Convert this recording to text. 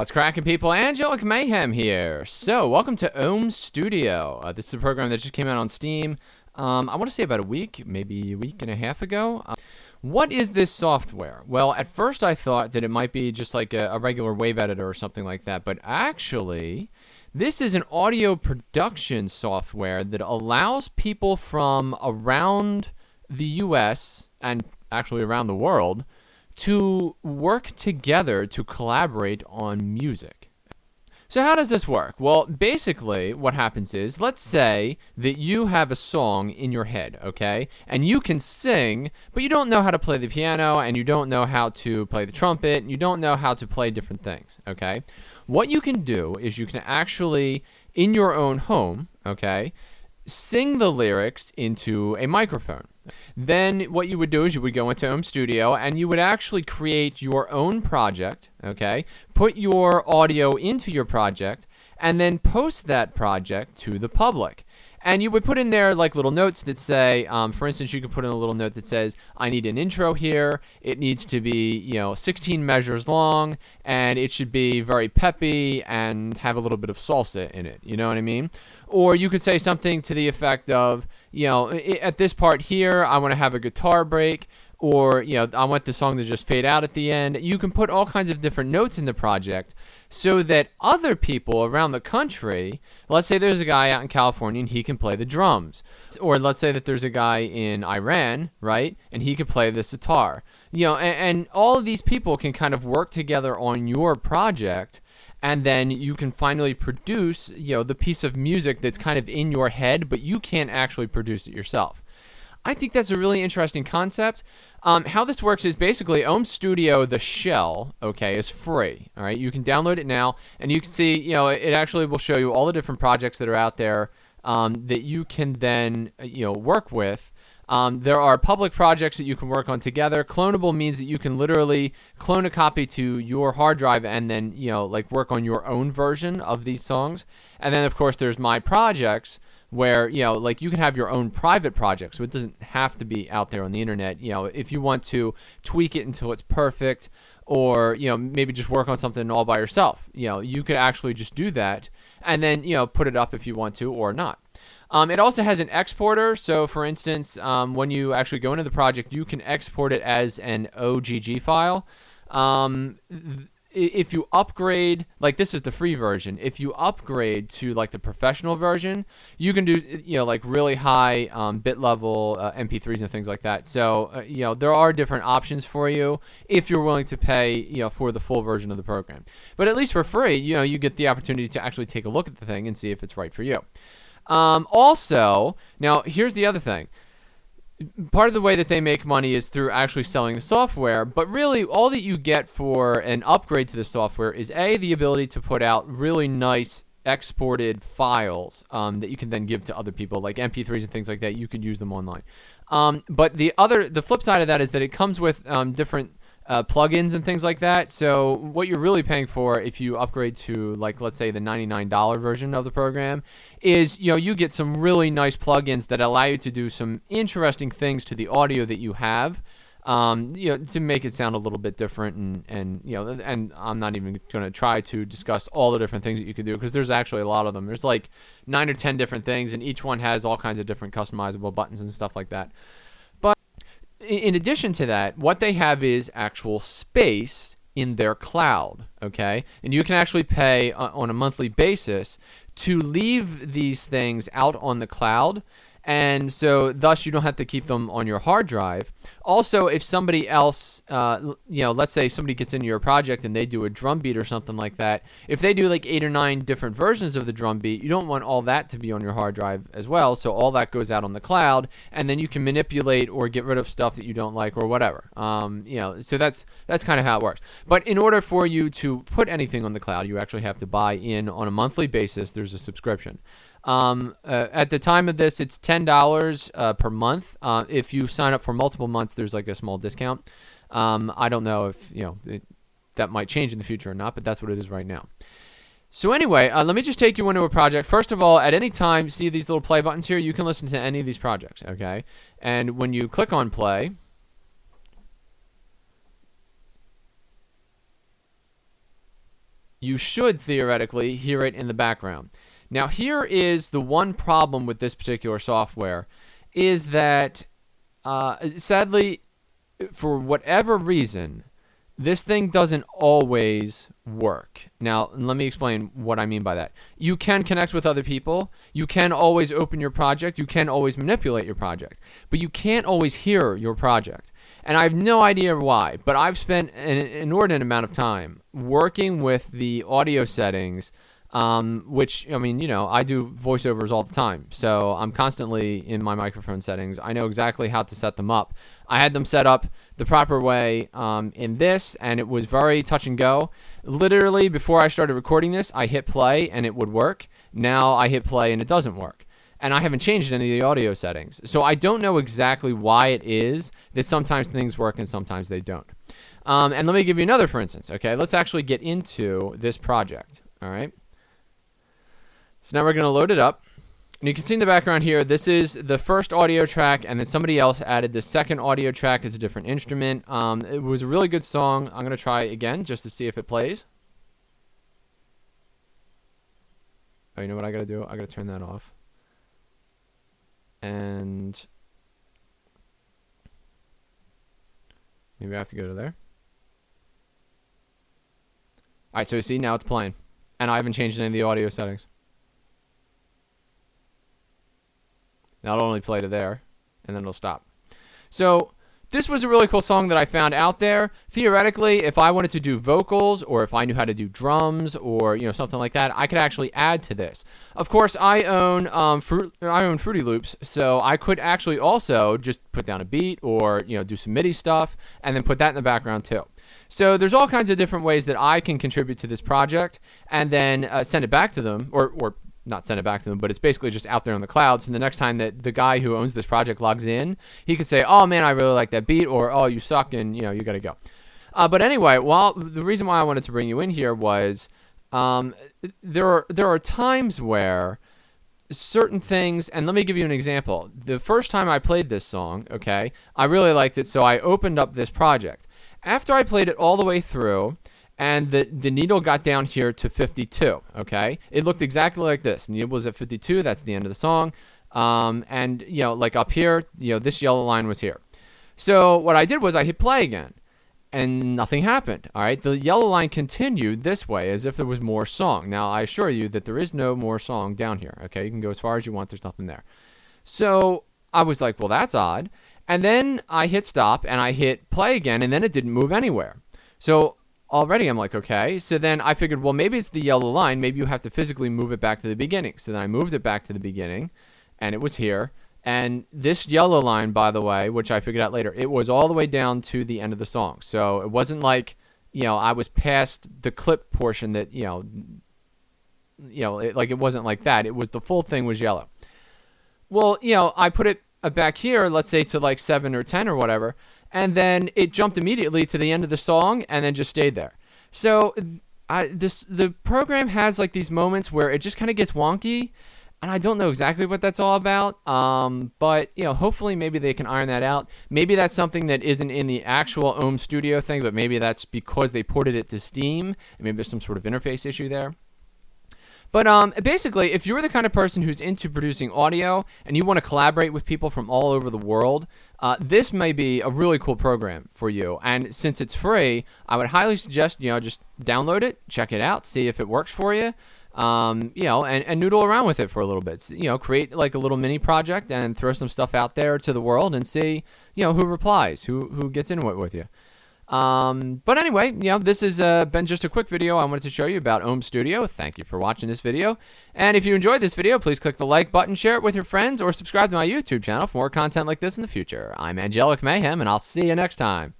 What's cracking, people? Angelic Mayhem here. So, welcome to Ohm Studio. This is a program that just came out on Steam, I want to say about a week, maybe a week and a half ago. What is this software? Well, at first I thought that it might be just like a regular wave editor or something like that, but actually, this is an audio production software that allows people from around the US and actually around the world to work together to collaborate on music. So how does this work? Well, basically what happens is, let's say that you have a song in your head, okay? And you can sing, but you don't know how to play the piano, and you don't know how to play the trumpet, and you don't know how to play different things, okay? What you can do is you can actually, in your own home, okay, sing the lyrics into a microphone. Then what you would do is you would go into Ohm Studio and you would actually create your own project, okay? Put your audio into your project and then post that project to the public. And you would put in there like little notes that say, for instance, you could put in a little note that says, I need an intro here. It needs to be, 16 measures long, and it should be very peppy and have a little bit of salsa in it. You know what I mean? Or you could say something to the effect of, at this part here, I want to have a guitar break. Or, I want the song to just fade out at the end. You can put all kinds of different notes in the project so that other people around the country, let's say there's a guy out in California and he can play the drums. Or let's say that there's a guy in Iran, right, and he can play the sitar. And all of these people can kind of work together on your project, and then you can finally produce, the piece of music that's kind of in your head, but you can't actually produce it yourself. I think that's a really interesting concept. How this works is basically Ohm Studio, the shell, okay, is free. All right, you can download it now, and you can see, it actually will show you all the different projects that are out there that you can then, work with. There are public projects that you can work on together. Clonable means that you can literally clone a copy to your hard drive and then, work on your own version of these songs. And then, of course, there's My Projects, where, you can have your own private project, so it doesn't have to be out there on the internet. If you want to tweak it until it's perfect, or, maybe just work on something all by yourself, you could actually just do that, and then, put it up if you want to, or not. It also has an exporter, so for instance, when you actually go into the project, you can export it as an OGG file. If you upgrade, like this is the free version, if you upgrade to like the professional version, you can do, really high bit level MP3s and things like that. So, there are different options for you if you're willing to pay, for the full version of the program. But at least for free, you get the opportunity to actually take a look at the thing and see if it's right for you. Also, now here's the other thing. Part of the way that they make money is through actually selling the software, but really all that you get for an upgrade to the software is the ability to put out really nice exported files that you can then give to other people, like MP3s and things like that. You could use them online. But the flip side of that is that it comes with different plugins and things like that. So what you're really paying for if you upgrade to, like, let's say the $99 version of the program is, you get some really nice plugins that allow you to do some interesting things to the audio that you have, to make it sound a little bit different. And I'm not even going to try to discuss all the different things that you can do, because there's actually a lot of them. There's like 9 or 10 different things, and each one has all kinds of different customizable buttons and stuff like that. In addition to that, what they have is actual space in their cloud, okay? And you can actually pay on a monthly basis to leave these things out on the cloud, and so thus you don't have to keep them on your hard drive. Also, if somebody else, let's say somebody gets into your project and they do a drum beat or something like that, if they do like 8 or 9 different versions of the drum beat, you don't want all that to be on your hard drive as well, so all that goes out on the cloud, and then you can manipulate or get rid of stuff that you don't like or whatever. So that's kind of how it works. But in order for you to put anything on the cloud, you actually have to buy in on a monthly basis. There's a subscription. At the time of this, it's $10 per month. If you sign up for multiple months, there's like a small discount. I don't know if that might change in the future or not, but that's what it is right now. So anyway, let me just take you into a project. First of all, at any time, see these little play buttons here? You can listen to any of these projects, okay? And when you click on play, you should theoretically hear it in the background. Now, here is the one problem with this particular software, is that sadly, for whatever reason, this thing doesn't always work. Now, let me explain what I mean by that. You can connect with other people. You can always open your project. You can always manipulate your project. But you can't always hear your project. And I have no idea why, but I've spent an inordinate amount of time working with the audio settings, which, I mean, you know, I do voiceovers all the time, so I'm constantly in my microphone settings. I know exactly how to set them up. I had them set up the proper way in this, and it was very touch and go. Literally, before I started recording this, I hit play and it would work. Now I hit play and it doesn't work. And I haven't changed any of the audio settings. So I don't know exactly why it is that sometimes things work and sometimes they don't. And let me give you another for instance, okay? Let's actually get into this project, all right? So now we're going to load it up. And you can see in the background here, this is the first audio track, and then somebody else added the second audio track as a different instrument. It was a really good song. I'm going to try again just to see if it plays. Oh, you know what I got to do? I got to turn that off. And maybe I have to go to there. All right, so you see, now it's playing. And I haven't changed any of the audio settings. Now it'll only play to there, and then it'll stop. So this was a really cool song that I found out there. Theoretically, if I wanted to do vocals, or if I knew how to do drums, or something like that, I could actually add to this. Of course, I own Fruity Loops, so I could actually also just put down a beat, or do some MIDI stuff, and then put that in the background too. So there's all kinds of different ways that I can contribute to this project, and then send it back to them, or not send it back to them, but it's basically just out there on the clouds. And the next time that the guy who owns this project logs in, he could say, "Oh man, I really like that beat," or "Oh, you suck," and you got to go. But anyway, the reason why I wanted to bring you in here was there are times where certain things, and let me give you an example. The first time I played this song, okay, I really liked it, so I opened up this project. After I played it all the way through, and the needle got down here to 52, okay? It looked exactly like this. Needle was at 52, that's the end of the song. And, like up here, this yellow line was here. So what I did was I hit play again, and nothing happened, all right? The yellow line continued this way as if there was more song. Now, I assure you that there is no more song down here, okay? You can go as far as you want, there's nothing there. So I was like, well, that's odd. And then I hit stop, and I hit play again, and then it didn't move anywhere. So already I'm like, okay. So then I figured, well, maybe it's the yellow line. Maybe you have to physically move it back to the beginning. So then I moved it back to the beginning, and it was here. And this yellow line, by the way, which I figured out later, it was all the way down to the end of the song. So it wasn't like, I was past the clip portion that, it wasn't like that. It was the full thing was yellow. Well, I put it back here, let's say to like 7 or 10 or whatever, and then it jumped immediately to the end of the song and then just stayed there. So the program has like these moments where it just kind of gets wonky, and I don't know exactly what that's all about. But hopefully maybe they can iron that out. Maybe that's something that isn't in the actual Ohm Studio thing, but maybe that's because they ported it to Steam, and maybe there's some sort of interface issue there. But basically, if you're the kind of person who's into producing audio and you want to collaborate with people from all over the world, this may be a really cool program for you. And since it's free, I would highly suggest, just download it, check it out, see if it works for you, and noodle around with it for a little bit. Create like a little mini project and throw some stuff out there to the world and see, who replies, who gets into it with you. But anyway, this has been just a quick video I wanted to show you about Ohm Studio. Thank you for watching this video. And if you enjoyed this video, please click the like button, share it with your friends, or subscribe to my YouTube channel for more content like this in the future. I'm Angelic Mayhem, and I'll see you next time.